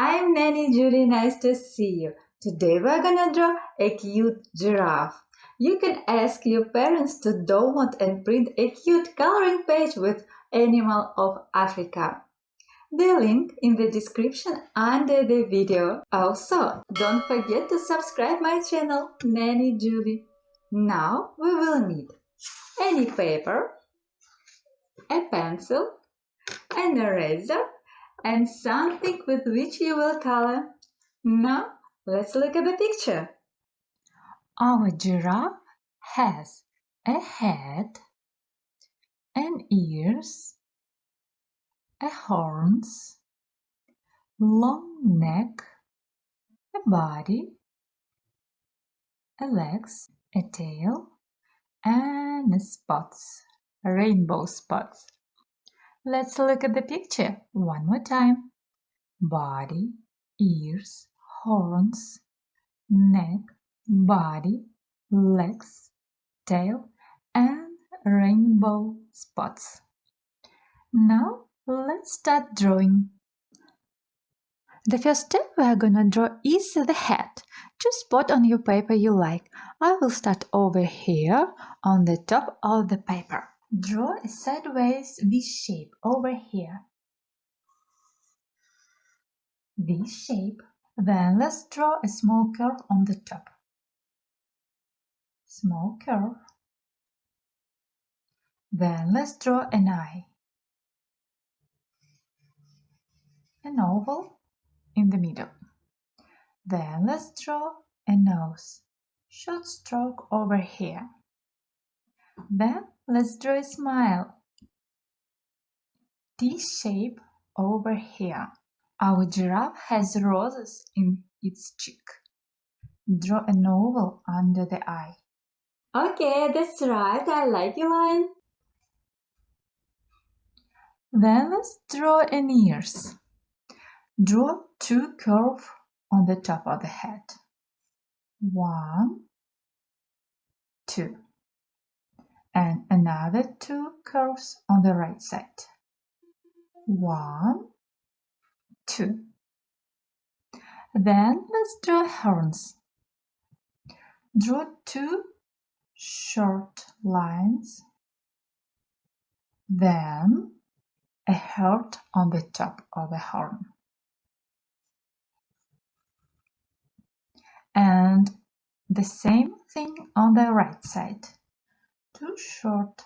I'm Nanny Julie, nice to see you. Today we're gonna draw a cute giraffe. You can ask your parents to download and print a cute coloring page with Animal of Africa. The link in the description under the video. Also, don't forget to subscribe my channel, Nanny Julie. Now we will need any paper, a pencil, an eraser, and something with which you will color. Now, let's look at the picture. Our giraffe has a head, and ears, a horns, long neck, a body, a legs, a tail, and spots, rainbow spots. Let's look at the picture one more time. Body, ears, horns, neck, body, legs, tail, and rainbow spots. Now let's start drawing. The first step we are gonna draw is the head. Choose spot on your paper you like. I will start over here on the top of the paper. Draw a sideways V shape over here. V shape. Then let's draw a small curve on the top. Small curve. Then let's draw an eye. An oval in the middle. Then let's draw a nose. Short stroke over here. Then let's draw a smile. T shape over here. Our giraffe has roses in its cheek. Draw an oval under the eye. Okay, that's right. I like your line. Then let's draw an ears. Draw two curves on the top of the head. 1, 2. And another two curves on the right side. 1, 2. Then let's draw horns. Draw two short lines, then a heart on the top of the horn. And the same thing on the right side. Two short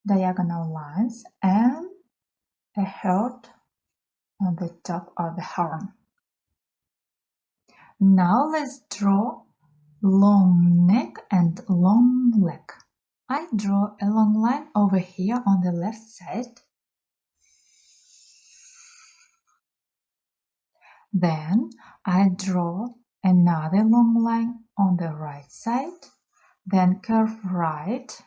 diagonal lines and a heart on the top of the horn. Now let's draw long neck and long leg. I draw a long line over here on the left side. Then I draw another long line on the right side, then curve right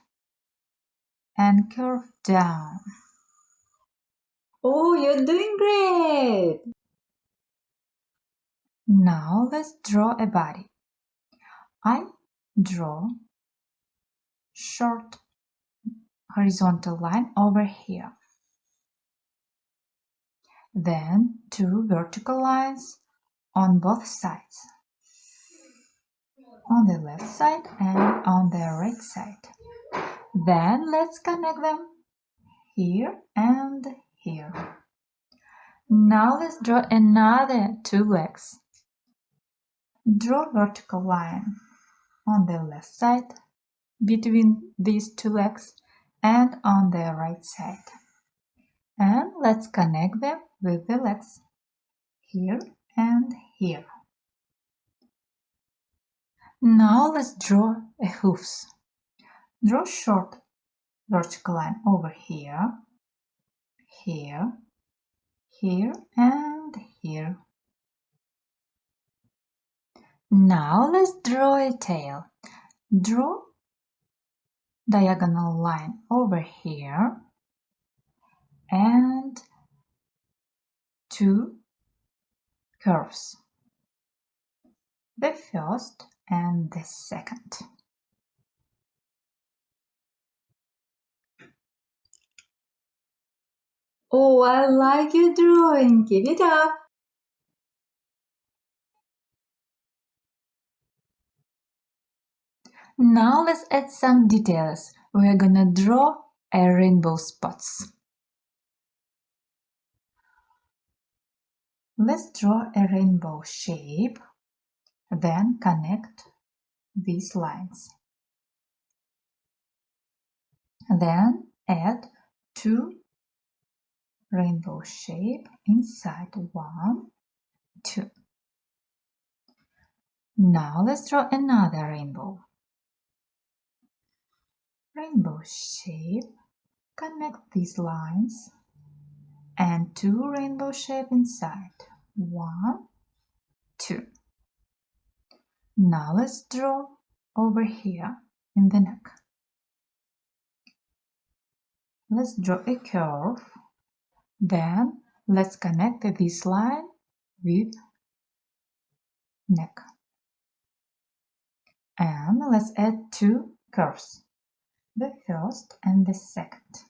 and curve down. Oh, you're doing great! Now let's draw a body. I draw short horizontal line over here. Then two vertical lines on both sides. On the left side and on the right side. Then let's connect them here and here. Now let's draw another two legs. Draw vertical line on the left side between these two legs and on the right side. And let's connect them with the legs here and here. Now let's draw a hoofs. Draw short vertical line over here, here, here, and here. Now let's draw a tail. Draw diagonal line over here and two curves. The first and the second. Oh, I like your drawing. Keep it up. Now let's add some details. We're gonna draw a rainbow spots. Let's draw a rainbow shape, then connect these lines. Then add 2 rainbow shape inside 1, 2. Now let's draw another rainbow. Rainbow shape, connect these lines and 2 rainbow shape inside 1, 2. Now let's draw over here in the neck. Let's draw a curve. Then let's connect this line with neck. And let's add 2 curves, the first and the second.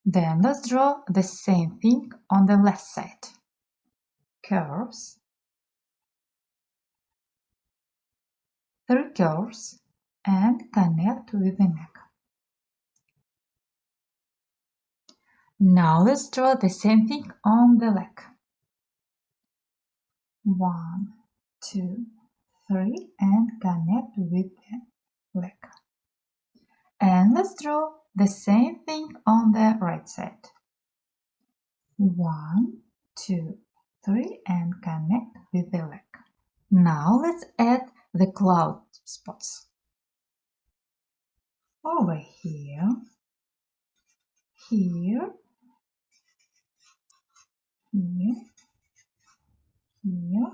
Then let's draw the same thing on the left side. Curves, 3 curves, and connect with the neck. Now let's draw the same thing on the leg. 1, 2, 3, and connect with the leg. And let's draw the same thing on the right side. 1, 2, 3, and connect with the leg. Now let's add the cloud spots. Over here, here, here, here,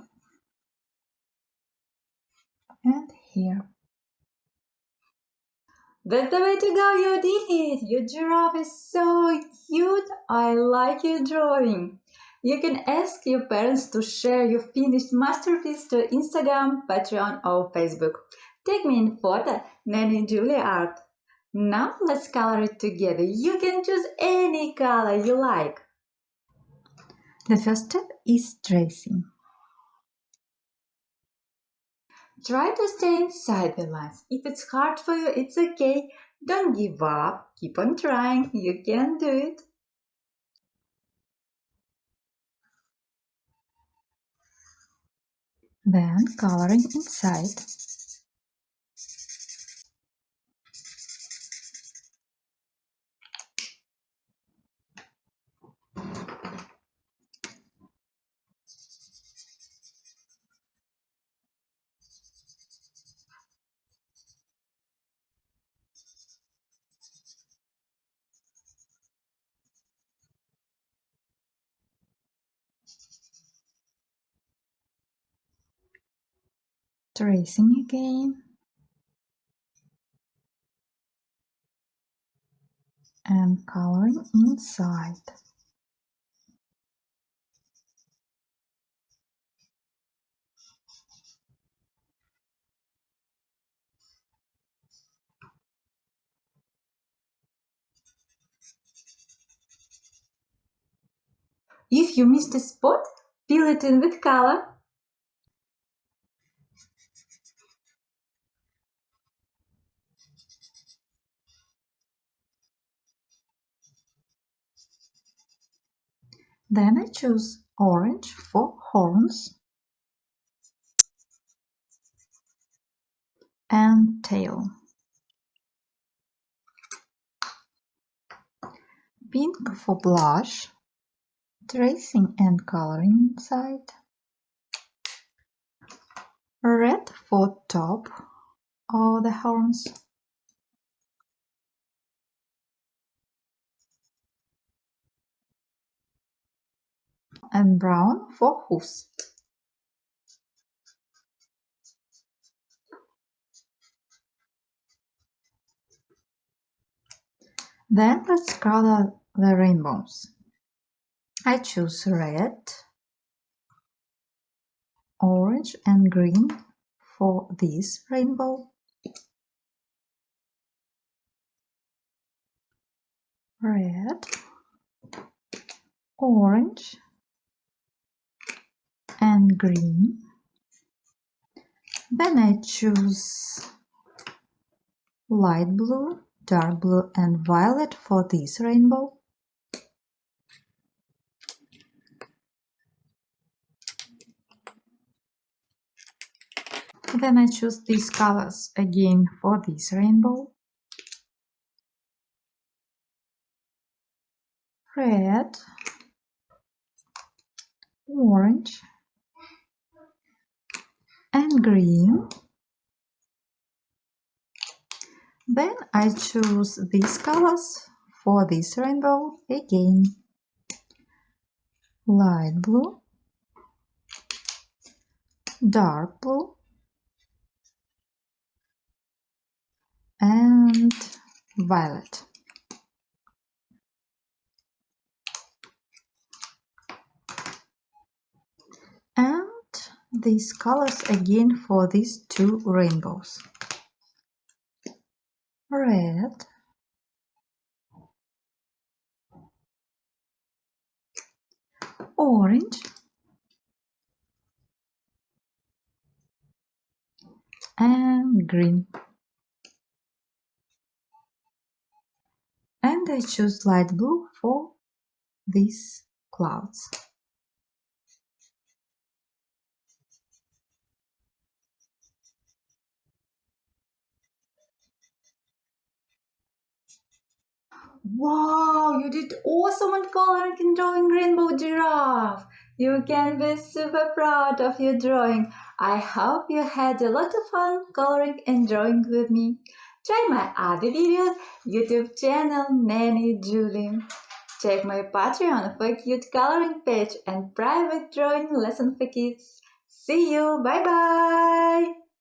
and here. That's the way to go, you did it! Your giraffe is so cute! I like your drawing! You can ask your parents to share your finished masterpiece to Instagram, Patreon or Facebook. Tag me in photo, Nanny Julie Art. Now let's color it together. You can choose any color you like. The first step is tracing. Try to stay inside the lines. If it's hard for you, it's okay. Don't give up. Keep on trying. You can do it. Then coloring inside. Tracing again. And coloring inside. If you missed a spot, fill it in with color. Then I choose orange for horns and tail. Pink for blush, tracing and coloring inside. Red for top of the horns. And brown for hoofs. Then let's color the rainbows. I choose red, orange and green for this rainbow. Red, orange and green. Then I choose light blue, dark blue and violet for this rainbow. Then I choose these colors again for this rainbow. Red, orange and green. Then I choose these colors for this rainbow again. Light blue, dark blue and violet. And these colors again for these two rainbows. Red, orange and green. And I choose light blue for these clouds. Wow, you did awesome on coloring and drawing rainbow giraffe. You can be super proud of your drawing. I hope you had a lot of fun coloring and drawing with me. Try my other videos, YouTube channel Nanny Julie. Check my Patreon for a cute coloring page and private drawing lesson for kids. See you, bye bye!